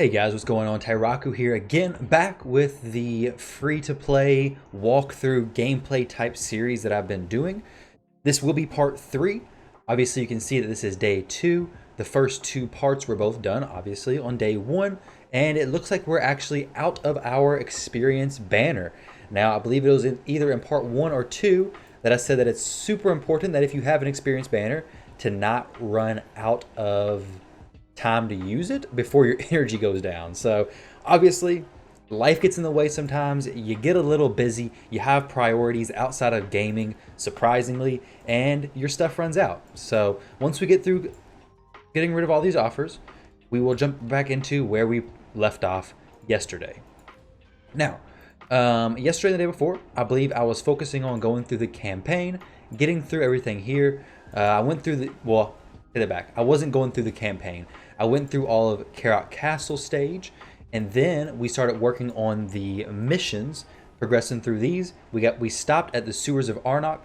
Hey guys, what's going on? Tyraku here again, back with the free-to-play walkthrough gameplay type series that I've been doing. This will be part 3. Obviously, you can see that this is day 2. The first 2 parts were both done, obviously, on day 1. And it looks like we're actually out of our experience banner. Now, I believe it was either in part 1 or 2 that I said that it's super important that if you have an experience banner, to not run out of time to use it before your energy goes down. So obviously life gets in the way sometimes. You get a little busy, you have priorities outside of gaming, surprisingly, and your stuff runs out. So once we get through getting rid of all these offers, we will jump back into where we left off yesterday. Now, yesterday and the day before, I believe I was focusing on going through the campaign, getting through everything here. I went through take it back. I wasn't going through the campaign. I went through all of Carrot Castle stage, and then we started working on the missions, progressing through these. We stopped at the Sewers of Arnok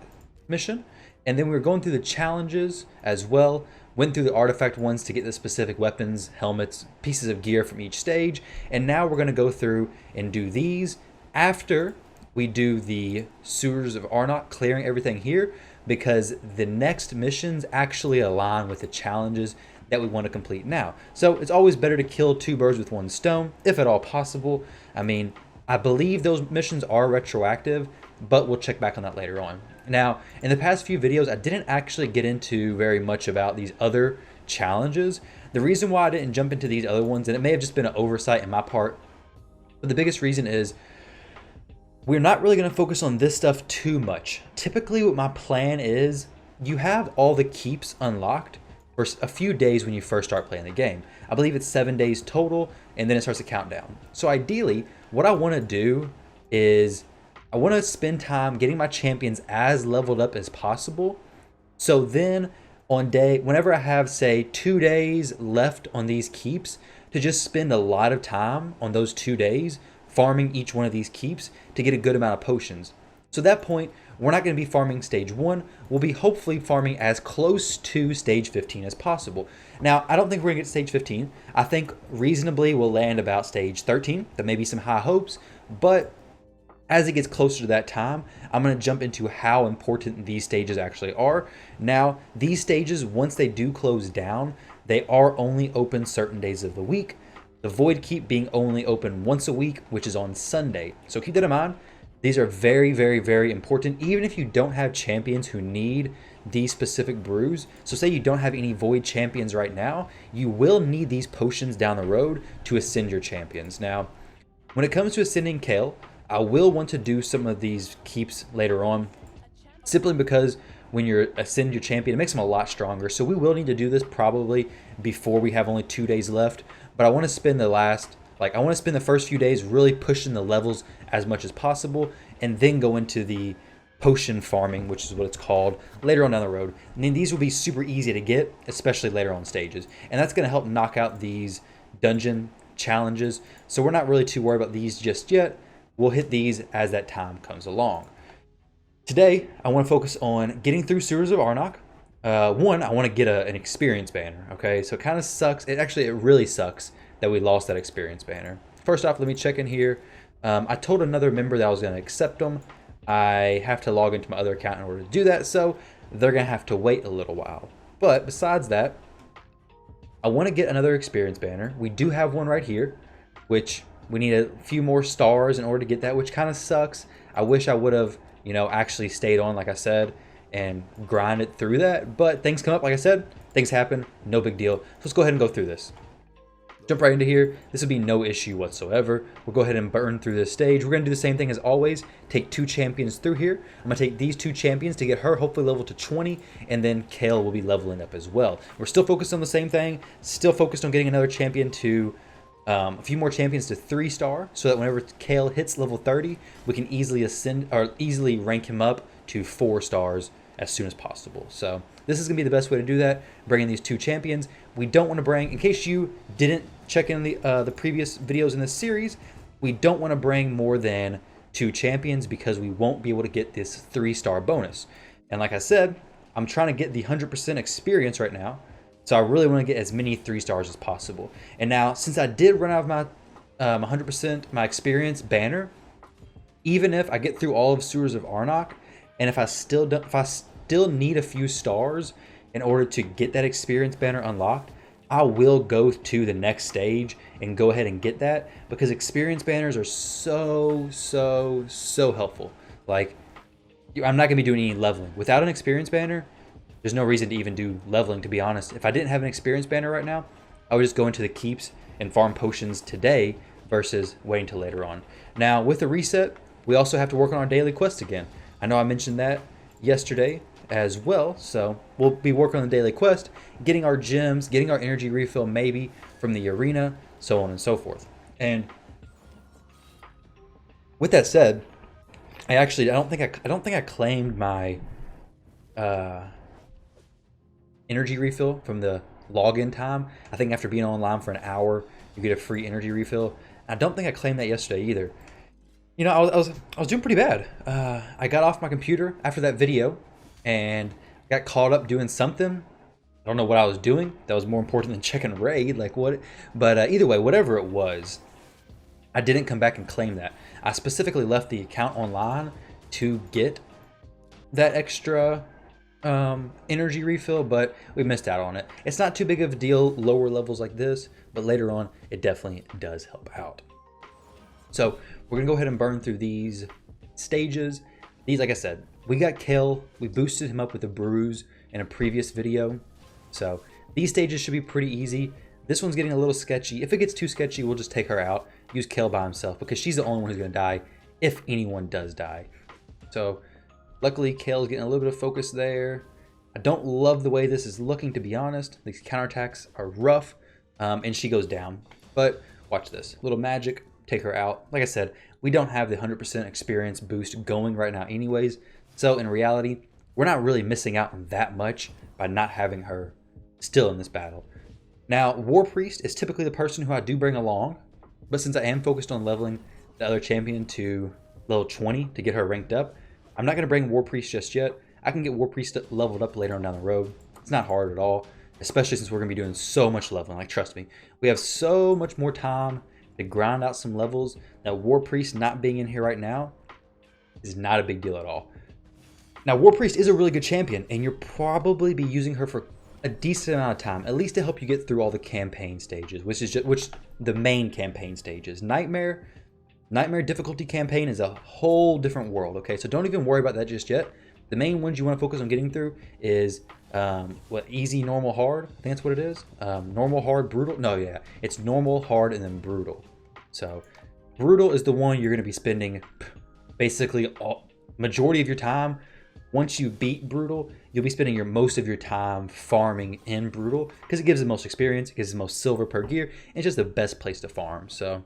mission, and then we were going through the challenges as well. Went through the artifact ones to get the specific weapons, helmets, pieces of gear from each stage, and now we're going to go through and do these after we do the Sewers of Arnok, clearing everything here, because the next missions actually align with the challenges that we want to complete now. So it's always better to kill 2 birds with 1 stone, if at all possible. I mean, I believe those missions are retroactive, but we'll check back on that later on. Now, in the past few videos, I didn't actually get into very much about these other challenges. The reason why I didn't jump into these other ones, and it may have just been an oversight in my part, but the biggest reason is we're not really going to focus on this stuff too much. Typically what my plan is, you have all the keeps unlocked for a few days when you first start playing the game. I believe it's 7 days total, and then it starts to count down. So ideally, what I want to do is I want to spend time getting my champions as leveled up as possible. So then whenever I have, say, 2 days left on these keeps, to just spend a lot of time on those 2 days farming each one of these keeps to get a good amount of potions. So at that point, we're not going to be farming stage 1. We'll be hopefully farming as close to stage 15 as possible. Now, I don't think we're going to get stage 15. I think reasonably we'll land about stage 13. There may be some high hopes, but as it gets closer to that time, I'm going to jump into how important these stages actually are. Now, these stages, once they do close down, they are only open certain days of the week. The Void Keep being only open once a week, which is on Sunday. So keep that in mind. These are very, very, very important, even if you don't have champions who need these specific brews. So say you don't have any Void champions right now, you will need these potions down the road to ascend your champions. Now, when it comes to ascending Kale, I will want to do some of these keeps later on, simply because when you ascend your champion, it makes them a lot stronger. So we will need to do this probably before we have only 2 days left. But I want to spend the first few days really pushing the levels as much as possible, and then go into the potion farming, which is what it's called, later on down the road. And then these will be super easy to get, especially later on stages. And that's going to help knock out these dungeon challenges. So we're not really too worried about these just yet. We'll hit these as that time comes along. Today, I want to focus on getting through Sewers of Arnok. One, I want to get an experience banner, okay? So it kind of sucks. It really sucks that we lost that experience banner. First off, let me check in here. I told another member that I was going to accept them. I have to log into my other account in order to do that, so they're going to have to wait a little while. But besides that, I want to get another experience banner. We do have one right here, which we need a few more stars in order to get that, which kind of sucks. I wish I would have, actually stayed on, like I said, and grinded through that. But things come up, like I said, things happen, no big deal. So let's go ahead and go through this. Jump right into here. This would be no issue whatsoever. We'll go ahead and burn through this stage. We're going to do the same thing as always. Take 2 champions through here. I'm going to take these 2 champions to get her hopefully level to 20, and then Kale will be leveling up as well. We're still focused on the same thing. Still focused on getting another champion to a few more champions to 3-star, so that whenever Kale hits level 30, we can easily ascend or easily rank him up to 4 stars as soon as possible. So this is going to be the best way to do that, bringing these 2 champions. We don't want to bring, in case you didn't check in the previous videos in this series, we don't want to bring more than 2 champions because we won't be able to get this 3-star bonus. And like I said, I'm trying to get the 100% experience right now. So I really want to get as many 3 stars as possible. And now, since I did run out of my 100% my experience banner, even if I get through all of Sewers of Arnok, and if I still need a few stars in order to get that experience banner unlocked, I will go to the next stage and go ahead and get that, because experience banners are so helpful. Like, I'm not gonna be doing any leveling without an experience banner. There's no reason to even do leveling, to be honest. If I didn't have an experience banner right now, I would just go into the keeps and farm potions today versus waiting till later on. Now, with the reset, we also have to work on our daily quest again. I know I mentioned that yesterday as well, so we'll be working on the daily quest, getting our gems, getting our energy refill maybe from the arena, so on and so forth. And with that said, I don't think I claimed my energy refill from the login time. I think after being online for an hour, you get a free energy refill. I don't think I claimed that yesterday either. You know, I was doing pretty bad. I got off my computer after that video and got caught up doing something. I don't know what I was doing. That was more important than checking raid. Like what? But either way, whatever it was, I didn't come back and claim that. I specifically left the account online to get that extra energy refill, but we missed out on it. It's not too big of a deal lower levels like this, but later on it definitely does help out. So we're gonna go ahead and burn through these stages. These, like I said, we got Kale, we boosted him up with a bruise in a previous video, so these stages should be pretty easy. This one's getting a little sketchy. If it gets too sketchy, we'll just take her out, use Kale by himself, because she's the only one who's gonna die if anyone does die. So luckily, Kale's getting a little bit of focus there. I don't love the way this is looking, to be honest. These counterattacks are rough, and she goes down. But watch this. Little magic, take her out. Like I said, we don't have the 100% experience boost going right now anyways. So in reality, we're not really missing out on that much by not having her still in this battle. Now, War Priest is typically the person who I do bring along, but since I am focused on leveling the other champion to level 20 to get her ranked up, I'm not going to bring War Priest just yet. I can get War Priest leveled up later on down the road. It's not hard at all, especially since we're going to be doing so much leveling. Like, trust me, we have so much more time to grind out some levels that War Priest not being in here right now is not a big deal at all. Now, War Priest is a really good champion, and you'll probably be using her for a decent amount of time, at least to help you get through all the campaign stages, which the main campaign stages. Nightmare difficulty campaign is a whole different world, okay? So don't even worry about that just yet. The main ones you want to focus on getting through is easy, normal, hard. I think that's what it is. Normal, hard, brutal. No, yeah, it's normal, hard, and then brutal. So brutal is the one you're going to be spending basically majority of your time. Once you beat brutal, you'll be spending most of your time farming in brutal because it gives the most experience, it gives the most silver per gear, and it's just the best place to farm. So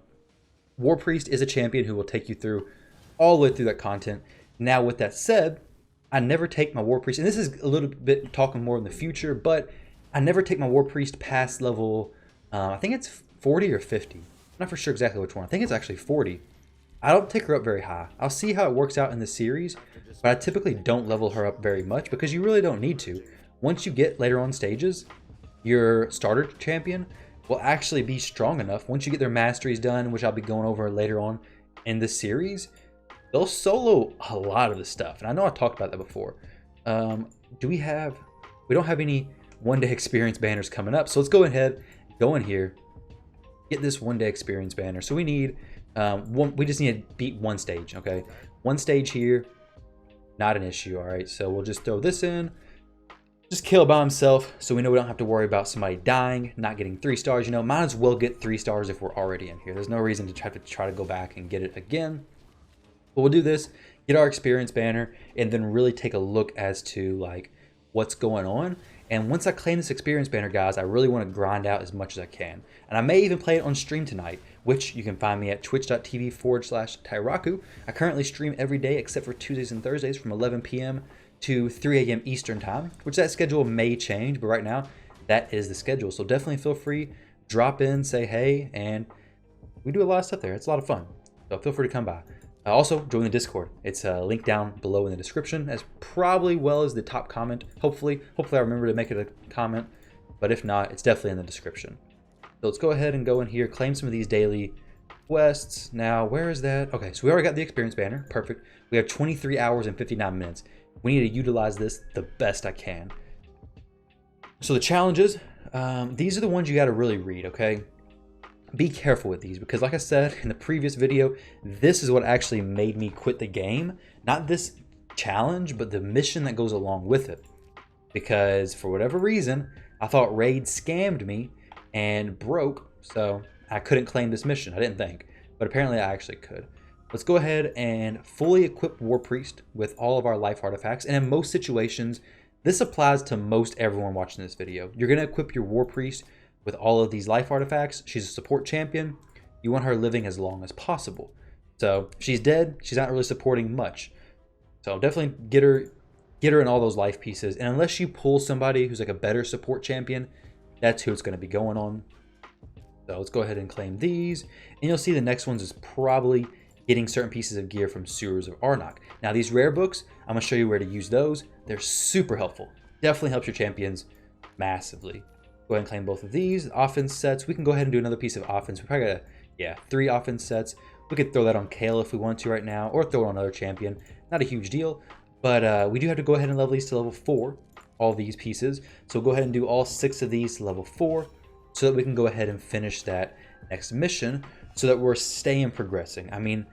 War Priest is a champion who will take you through all the way through that content. Now, with that said, I never take my War Priest, and this is a little bit talking more in the future, but I never take my War Priest past level, I think it's 40 or 50. I'm not for sure exactly which one. I think it's actually 40. I don't take her up very high. I'll see how it works out in the series, but I typically don't level her up very much because you really don't need to. Once you get later on stages, your starter champion will actually be strong enough. Once you get their masteries done, which I'll be going over later on in the series, they'll solo a lot of the stuff. And I know I talked about that before. We don't have any one-day experience banners coming up. So let's go ahead, go in here, get this one-day experience banner. So we need we just need to beat one stage, okay? One stage here, not an issue, all right? So we'll just throw this in, just kill by himself, so we know we don't have to worry about somebody dying, not getting 3 stars. You know, might as well get 3 stars if we're already in here. There's no reason to try to go back and get it again. But we'll do this, get our experience banner, and then really take a look as to like what's going on. And once I claim this experience banner, guys, I really want to grind out as much as I can. And I may even play it on stream tonight, which you can find me at twitch.tv/Tyraku. I currently stream every day except for Tuesdays and Thursdays from 11 p.m. to 3 a.m. Eastern time, which that schedule may change, but right now that is the schedule. So definitely feel free, drop in, say hey, and we do a lot of stuff there. It's a lot of fun. So feel free to come by. Also, join the Discord. It's linked down below in the description, as probably well as the top comment. Hopefully I remember to make it a comment. but if not, it's definitely in the description. So let's go ahead and go in here, claim some of these daily quests. Now, where is that? Okay, so we already got the experience banner. Perfect. We have 23 hours and 59 minutes. We need to utilize this the best I can. So the challenges, these are the ones you got to really read, okay? Be careful with these because like I said in the previous video, this is what actually made me quit the game. Not this challenge, but the mission that goes along with it. Because for whatever reason, I thought Raid scammed me and broke, so I couldn't claim this mission. I didn't think, but apparently I actually could. Let's go ahead and fully equip War Priest with all of our life artifacts. And in most situations, this applies to most everyone watching this video. You're going to equip your War Priest with all of these life artifacts. She's a support champion. You want her living as long as possible. So if she's dead, she's not really supporting much. So definitely get her in all those life pieces. And unless you pull somebody who's like a better support champion, that's who it's going to be going on. So let's go ahead and claim these. And you'll see the next ones is probably getting certain pieces of gear from Sewers of Arnok. Now these rare books, I'm going to show you where to use those. They're super helpful. Definitely helps your champions massively. Go ahead and claim both of these. Offense sets. We can go ahead and do another piece of offense. We probably got 3 offense sets. We could throw that on Kale if we want to right now, or throw it on another champion. Not a huge deal, but we do have to go ahead and level these to level 4, all these pieces. So we'll go ahead and do all 6 of these to level 4 so that we can go ahead and finish that next mission so that we're staying progressing. I mean,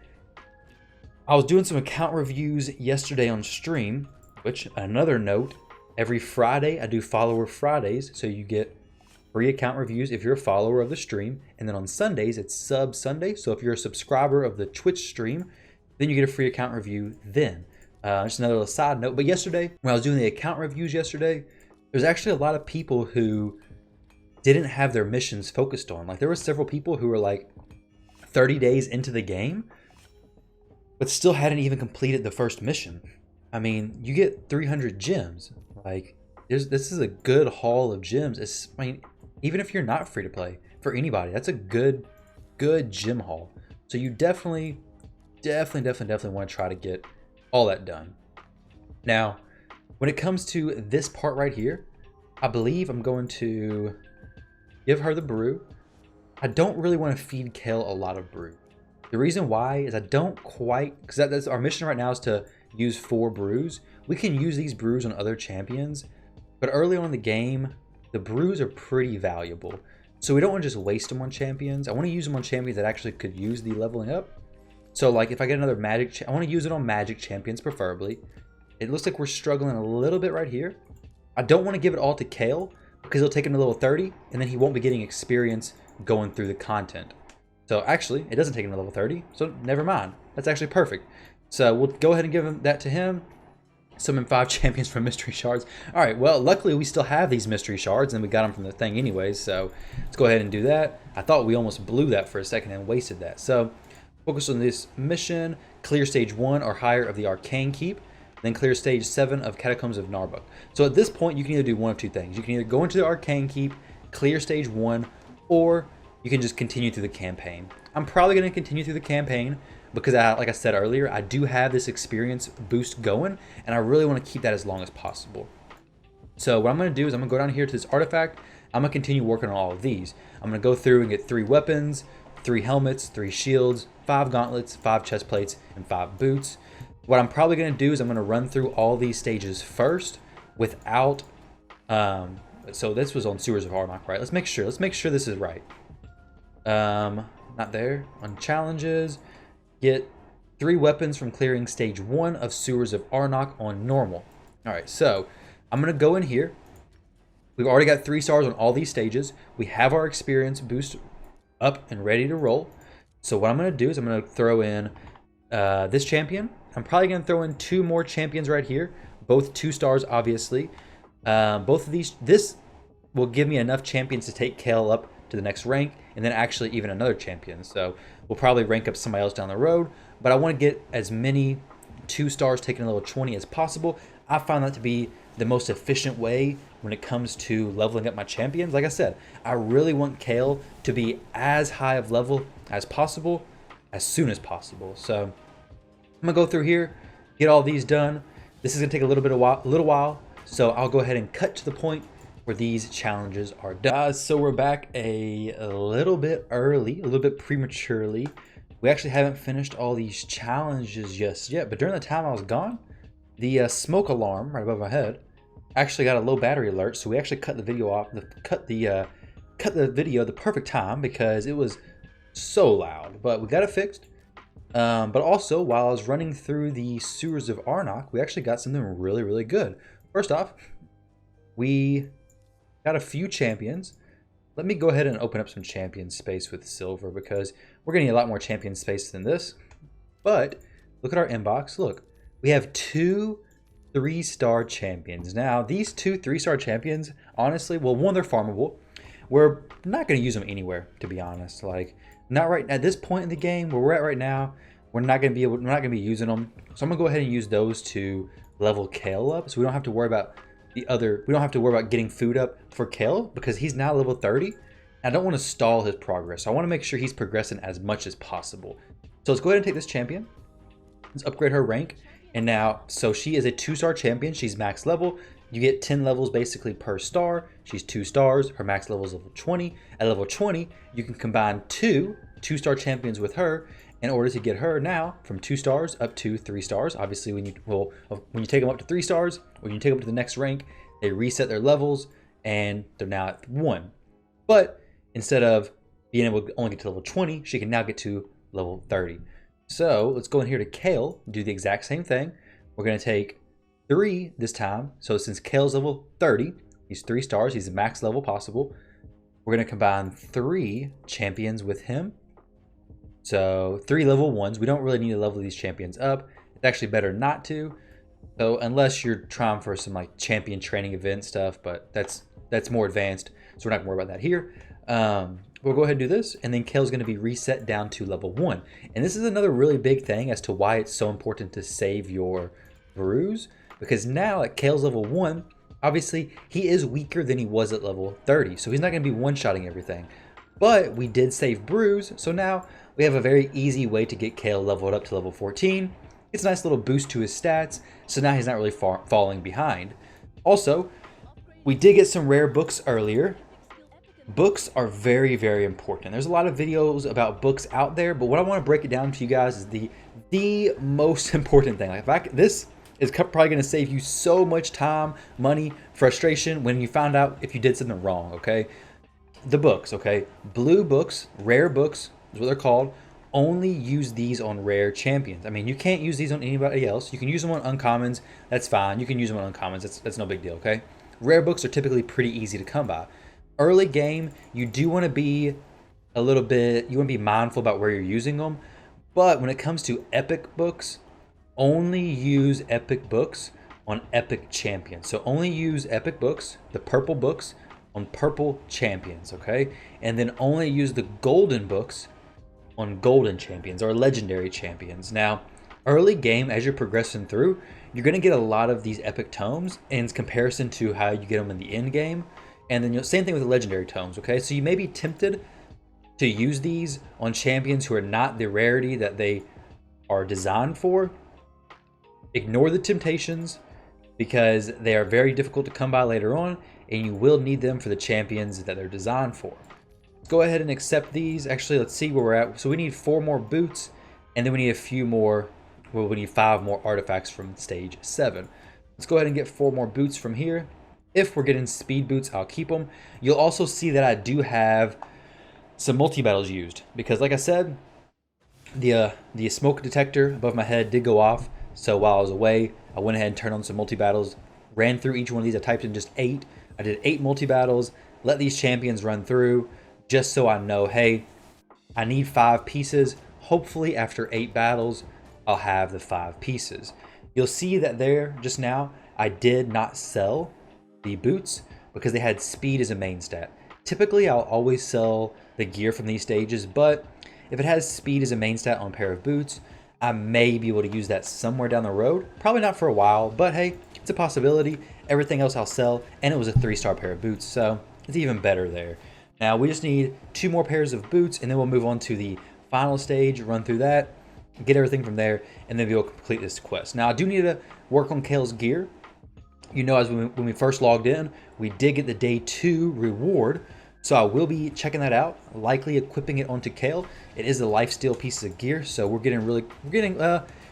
I was doing some account reviews yesterday on stream, which another note, every Friday I do follower Fridays, so you get free account reviews if you're a follower of the stream. And then on Sundays, it's Sub Sunday. So if you're a subscriber of the Twitch stream, then you get a free account review then. Just another little side note. But yesterday, when I was doing the account reviews yesterday, there's actually a lot of people who didn't have their missions focused on. Like there were several people who were like 30 days into the game, but still hadn't even completed the first mission. I mean, you get 300 gems. Like this is a good haul of gems. I mean, even if you're not free to play, for anybody, that's a good gem haul. So you definitely want to try to get all that done. Now, when it comes to this part right here, I believe I'm going to give her the brew. I don't really want to feed Kale a lot of brew. The reason why is I don't quite, because that's our mission right now is to use 4 brews. We can use these brews on other champions, but early on in the game, the brews are pretty valuable. So we don't want to just waste them on champions. I want to use them on champions that actually could use the leveling up. So like if I get another magic, I want to use it on magic champions preferably. It looks like we're struggling a little bit right here. I don't want to give it all to Kale because he'll take him to level 30 and then he won't be getting experience going through the content. So actually, it doesn't take him to level 30, so never mind. That's actually perfect. So we'll go ahead and give him that to him. Summon 5 champions from mystery shards. All right, well, luckily we still have these mystery shards and we got them from the thing anyways, so let's go ahead and do that. I thought we almost blew that for a second and wasted that. So focus on this mission, clear stage 1 or higher of the Arcane Keep, then clear stage 7 of Catacombs of Narbuk. So at this point, you can either do one of 2 things. You can either go into the Arcane Keep, clear stage 1, or you can just continue through the campaign. I'm probably going to continue through the campaign because, like I said earlier, I do have this experience boost going, and I really want to keep that as long as possible. So what I'm going to do is I'm going to go down here to this artifact. I'm going to continue working on all of these. I'm going to go through and get 3 weapons, 3 helmets, 3 shields, 5 gauntlets, 5 chest plates, and 5 boots. What I'm probably going to do is I'm going to run through all these stages first without... so this was on Sewers of Arnok, right? Let's make sure this is right. Not there. On challenges, get 3 weapons from clearing stage 1 of Sewers of Arnok on normal. All right, so I'm going to go in here. We've already got 3 stars on all these stages. We have our experience boost up and ready to roll. So what I'm going to do is I'm going to throw in this champion. I'm probably going to throw in 2 more champions right here. Both 2 stars, obviously. Both of these, this will give me enough champions to take Kale up to the next rank, and then actually even another champion. So we'll probably rank up somebody else down the road, but I want to get as many 2 stars taking a level 20 as possible. I find that to be the most efficient way when it comes to leveling up my champions. Like I said, I really want Kale to be as high of level as possible, as soon as possible. So I'm gonna go through here, get all these done. This is gonna take a little while, so I'll go ahead and cut to the point where these challenges are done. So we're back a little bit early, a little bit prematurely. We actually haven't finished all these challenges just yet, but during the time I was gone, the smoke alarm right above my head actually got a low battery alert, so we actually cut the video off, cut the video the perfect time because it was so loud. But we got it fixed. But also, while I was running through the sewers of Arnok, we actually got something really, really good. First off, we got a few champions. Let me go ahead and open up some champion space with silver because we're getting a lot more champion space than this. But look at our inbox. Look, we have 2 3-star champions. Now, these 2 3-star champions, honestly, well, one, they're farmable. We're not going to use them anywhere, to be honest. Like, not right at this point in the game where we're at right now. We're not going to be using them. So I'm going to go ahead and use those to level Kale up, so we don't have to worry about we don't have to worry about getting food up for Kale because he's now level 30. I don't want to stall his progress. So I want to make sure he's progressing as much as possible. So let's go ahead and take this champion. Let's upgrade her rank. And now, so she is a 2-star champion. She's max level. You get 10 levels basically per star. She's 2 stars. Her max level is level 20. At level 20, you can combine 2 2-star champions with her in order to get her now from 2 stars up to 3 stars. Obviously, when you take them up to 3 stars, when you take them to the next rank, they reset their levels and they're now at 1. But instead of being able to only get to level 20, she can now get to level 30. So let's go in here to Kale, do the exact same thing. We're going to take 3 this time. So since Kale's level 30, he's 3 stars, he's the max level possible. We're going to combine 3 champions with him. So 3 level 1s. We don't really need to level these champions up. It's actually better not to. So unless you're trying for some like champion training event stuff, but that's more advanced. So we're not gonna worry about that here. We'll go ahead and do this, and then Kale's going to be reset down to level 1. And this is another really big thing as to why it's so important to save your brews, because now at Kale's level 1, obviously he is weaker than he was at level 30, so he's not going to be one-shotting everything. But we did save brews, so now we have a very easy way to get Kale leveled up to level 14. It's a nice little boost to his stats, so now he's not really falling behind. Also, we did get some rare books earlier. Books are very, very important. There's a lot of videos about books out there, but what I want to break it down to you guys is the most important thing. Like this is probably going to save you so much time, money, frustration when you find out if you did something wrong, okay? The books, okay? Blue books, rare books is what they're called. Only use these on rare champions. I mean, you can't use these on anybody else. You can use them on uncommons. That's fine. You can use them on uncommons. That's no big deal, okay? Rare books are typically pretty easy to come by. Early game, you do want to be you want to be mindful about where you're using them. But when it comes to epic books, only use epic books on epic champions. So only use epic books, the purple books, on purple champions, okay? And then only use the golden books on golden champions or legendary champions. Now, early game, as you're progressing through, you're going to get a lot of these epic tomes in comparison to how you get them in the end game. And then same thing with the legendary tomes, okay? So you may be tempted to use these on champions who are not the rarity that they are designed for. Ignore the temptations because they are very difficult to come by later on, and you will need them for the champions that they're designed for. Let's go ahead and accept these. Actually, let's see where we're at. So we need 4 more boots, and then we need a few more, well, we need 5 more artifacts from stage 7. Let's go ahead and get 4 more boots from here. If we're getting speed boots, I'll keep them. You'll also see that I do have some multi-battles used because, like I said, the smoke detector above my head did go off. So while I was away, I went ahead and turned on some multi-battles, ran through each one of these. I typed in just 8. I did 8 multi-battles, let these champions run through just so I know, hey, I need 5 pieces. Hopefully after 8 battles, I'll have the 5 pieces. You'll see that there just now, I did not sell the boots because they had speed as a main stat. Typically, I'll always sell the gear from these stages, but if it has speed as a main stat on a pair of boots, I may be able to use that somewhere down the road. Probably not for a while, but hey, it's a possibility. Everything else I'll sell, and it was a 3-star pair of boots, so it's even better there. Now, we just need 2 more pairs of boots, and then we'll move on to the final stage, run through that, get everything from there, and then we'll complete this quest. Now, I do need to work on Kale's gear. You know, as when we first logged in, we did get the day 2 reward. So I will be checking that out, likely equipping it onto Kale. It is the lifesteal pieces of gear, so we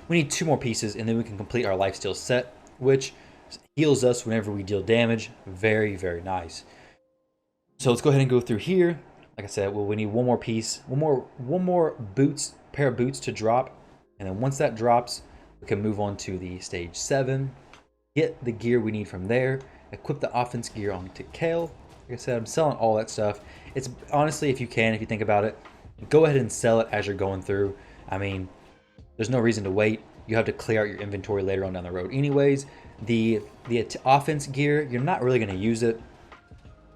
need 2 more pieces and then we can complete our lifesteal set, which heals us whenever we deal damage. Very, very nice. So let's go ahead and go through here. Like I said, well, we need 1 more piece, one more pair of boots to drop. And then once that drops, we can move on to the stage 7, get the gear we need from there, equip the offense gear onto Kale. Like I said, I'm selling all that stuff. It's honestly, if you think about it, go ahead and sell it as you're going through. I mean, there's no reason to wait. You have to clear out your inventory later on down the road. Anyways, the offense gear, you're not really going to use it.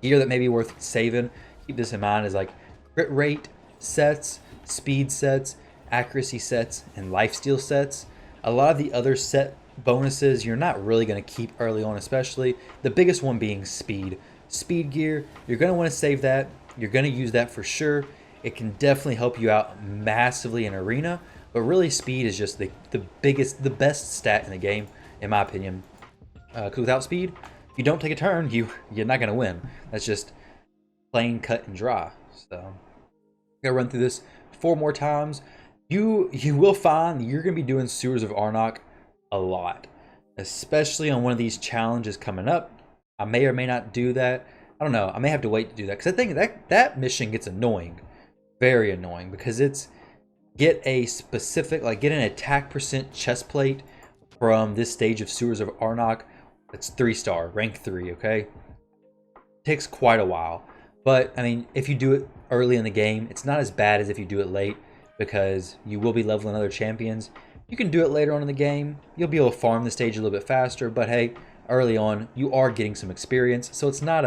Gear that may be worth saving, keep this in mind, is like crit rate sets, speed sets, accuracy sets, and lifesteal sets. A lot of the other set bonuses you're not really going to keep early on, especially the biggest one being speed. Speed gear, you're going to want to save that. You're going to use that for sure. It can definitely help you out massively in arena, but really speed is just the best stat in the game, in my opinion. Because without speed, you don't take a turn, you're not going to win. That's just plain cut and dry. So I'm gonna run through this 4 more times. You will find you're going to be doing Sewers of Arnok a lot, especially on one of these challenges coming up. I may or may not do that. I don't know. I may have to wait to do that because I think that mission gets annoying, very annoying, because it's get an attack percent chest plate from this stage of Sewers of Arnok. It's 3-star, rank 3. Okay, takes quite a while, but I mean, if you do it early in the game, it's not as bad as if you do it late, because you will be leveling other champions. You can do it later on in the game. You'll be able to farm the stage a little bit faster, but hey, early on, you are getting some experience, so it's not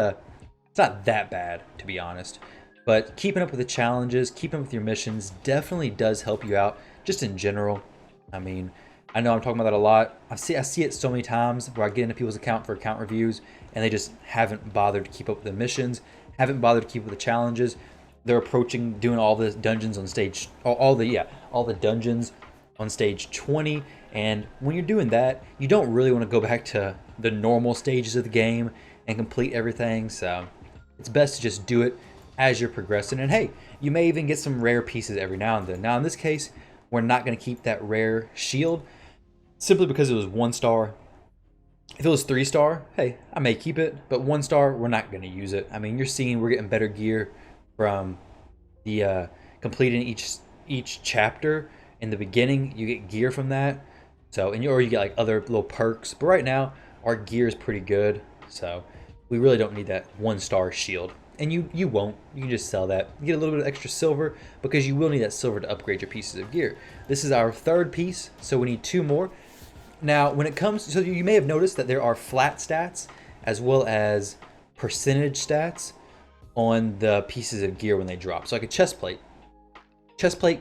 that bad, to be honest. But keeping up with the challenges, keeping up with your missions definitely does help you out, just in general. I mean, I know I'm talking about that a lot. I see it so many times where I get into people's account for account reviews, and they just haven't bothered to keep up with the missions, haven't bothered to keep up with the challenges. They're doing all the dungeons on stage, all the dungeons on stage 20, and when you're doing that, you don't really want to go back to the normal stages of the game and complete everything. So it's best to just do it as you're progressing, and hey, you may even get some rare pieces every now and then. Now in this case, we're not going to keep that rare shield simply because it was 1-star. If it was 3-star, hey, I may keep it, but 1-star, we're not going to use it. I mean, you're seeing we're getting better gear from the completing each chapter. In the beginning, you get gear from that, so or you get like other little perks. But right now, our gear is pretty good, so we really don't need that 1-star shield. And you won't. You can just sell that. You get a little bit of extra silver because you will need that silver to upgrade your pieces of gear. This is our 3rd piece, so we need 2 more. Now, when it comes, so you may have noticed that there are flat stats as well as percentage stats on the pieces of gear when they drop. So like a chest plate,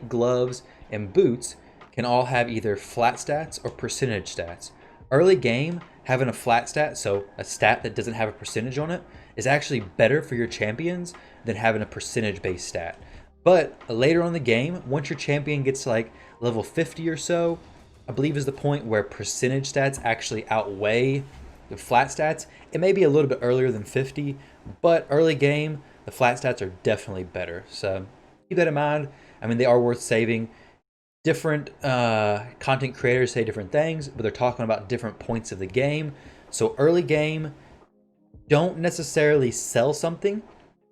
gloves, and boots can all have either flat stats or percentage stats. Early game, having a flat stat, so a stat that doesn't have a percentage on it, is actually better for your champions than having a percentage-based stat. But later on in the game, once your champion gets to like level 50 or so, I believe is the point where percentage stats actually outweigh the flat stats. It may be a little bit earlier than 50, but early game, the flat stats are definitely better. So keep that in mind. I mean, they are worth saving. Different content creators say different things, but they're talking about different points of the game. So early game, don't necessarily sell something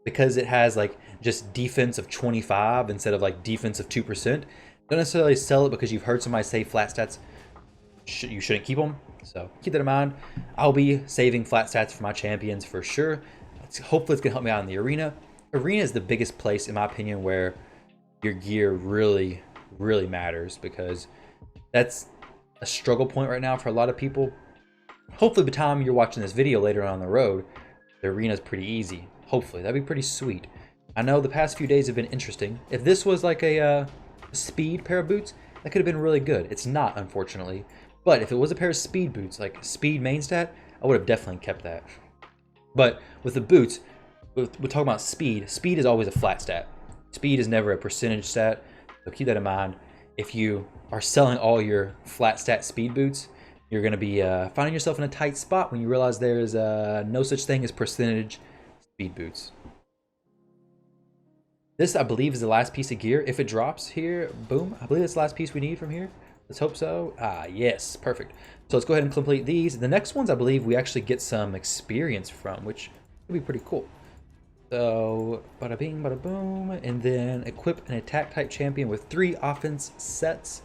because it has like just defense of 25 instead of like defense of 2%. Don't necessarily sell it because you've heard somebody say flat stats, you shouldn't keep them. So keep that in mind. I'll be saving flat stats for my champions for sure. Hopefully it's going to help me out in the arena. Arena is the biggest place, in my opinion, where your gear really matters, because that's a struggle point right now for a lot of people. Hopefully by the time you're watching this video later on the road, the arena is pretty easy. Hopefully. That'd be pretty sweet. I know the past few days have been interesting. If this was like a speed pair of boots, that could have been really good. It's not, unfortunately. But if it was a pair of speed boots, like speed main stat, I would have definitely kept that. But with the boots, we're talking about speed. Speed is always a flat stat. Speed is never a percentage stat. So keep that in mind. If you are selling all your flat stat speed boots, You're going to be finding yourself in a tight spot when you realize there is no such thing as percentage speed boots. This, I believe, is the last piece of gear. If it drops here, boom, I believe it's the last piece we need from here. Let's hope so. Ah, yes, perfect. So let's go ahead and complete these. The next ones, I believe, we actually get some experience from, which would be pretty cool. So, bada bing, bada boom, and then equip an attack type champion with 3 offense sets.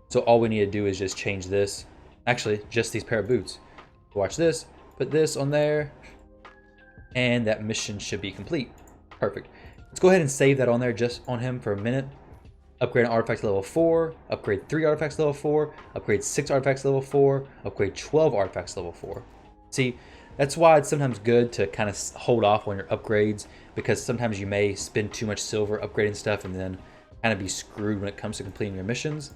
So all we need to do is just change this. Actually, just these pair of boots. Watch this, put this on there, and that mission should be complete. Perfect. Let's go ahead and save that on there just on him for a minute. Upgrade an artifact to level 4, upgrade 3 artifacts to level 4, upgrade 6 artifacts to level 4, upgrade 12 artifacts to level 4. See, that's why it's sometimes good to kind of hold off on your upgrades, because sometimes you may spend too much silver upgrading stuff and then kind of be screwed when it comes to completing your missions.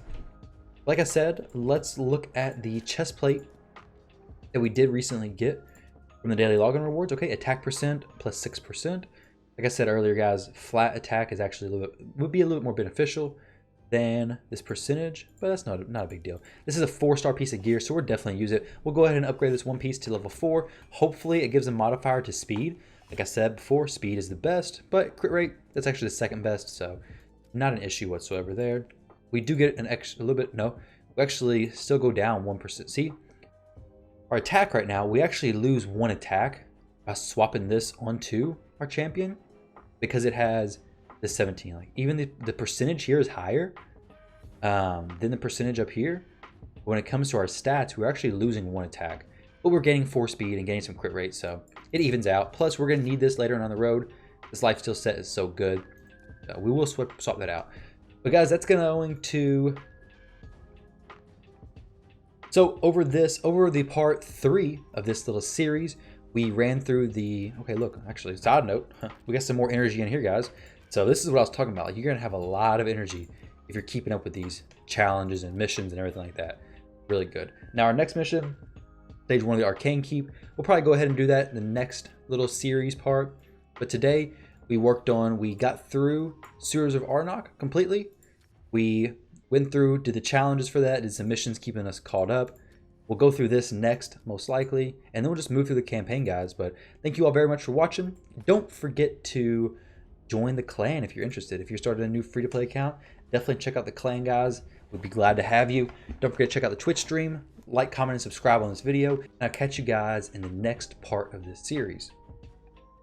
Like I said, let's look at the chest plate that we did recently get from the daily login rewards. Okay, attack percent plus 6%. Like I said earlier, guys, flat attack is actually would be a little bit more beneficial than this percentage, but that's not a big deal. This is a 4-star piece of gear, so we'll definitely use it. We'll go ahead and upgrade this one piece to level 4. Hopefully, it gives a modifier to speed. Like I said before, speed is the best, but crit rate, that's actually the second best, so not an issue whatsoever there. We do get an extra, a little bit, no, we actually still go down 1%. See, our attack right now, we actually lose 1 attack by swapping this onto our champion because it has the 17. Like, even the percentage here is higher than the percentage up here. When it comes to our stats, we're actually losing 1 attack, but we're gaining 4 speed and getting some crit rate, so it evens out. Plus, we're going to need this later on down the road. This lifesteal set is so good. So we will swap that out. But guys, that's going to... So over the part 3 of this little series, we ran through the... Okay, look, actually, side note, we got some more energy in here, guys. So this is what I was talking about. Like, you're going to have a lot of energy if you're keeping up with these challenges and missions and everything like that. Really good. Now, our next mission, stage 1 of the Arcane Keep, we'll probably go ahead and do that in the next little series part. But today, we got through Sewers of Arnok completely. We went through, did the challenges for that, did some missions keeping us caught up. We'll go through this next, most likely, and then we'll just move through the campaign, guys. But thank you all very much for watching. Don't forget to join the clan if you're interested. If you're starting a new free-to-play account, definitely check out the clan, guys. We'd be glad to have you. Don't forget to check out the Twitch stream, like, comment, and subscribe on this video, and I'll catch you guys in the next part of this series.